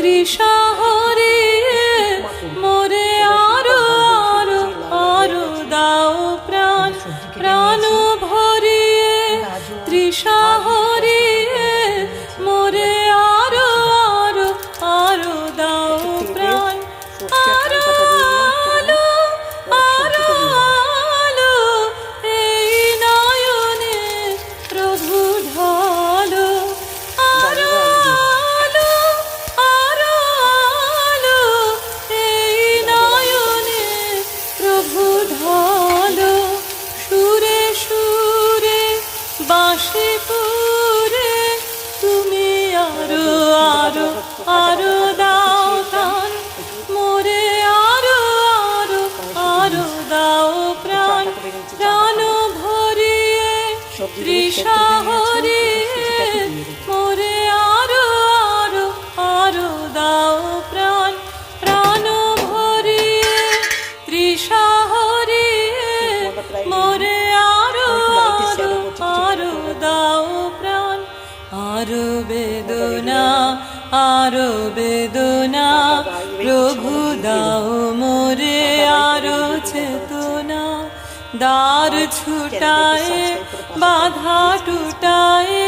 তৃষা হরিয়ে মোরে আরো আরো আরো দাও প্রাণ প্রাণ ভরিয়ে তৃষা হরিয়ে মোরে আরো আরো আরো দাও প্রাণ আরো আলো আরো আলো এই নয়নে প্রভু ঢালো আরো আলো আরো আলো এই নয়নে প্রভু ঢালো সুরে সুরে বাঁশি পুরে তুমি আরো আরো আরো দাও প্রাণ মোরে আরো আরো আরো দাও প্রাণ প্রাণ ভরিয়ে তৃষা হরিয়ে মোরে আরো আরো আরো দাও প্রাণ প্রাণ ভরিয়ে তৃষা হরিয়ে মোরে আরো আরো আরো দাও প্রাণ আরো বেদনা আরো বেদনা প্রভু দাও মোরে আরো চেতনা দ্বার ছুটায়ে বাধা টুটায়ে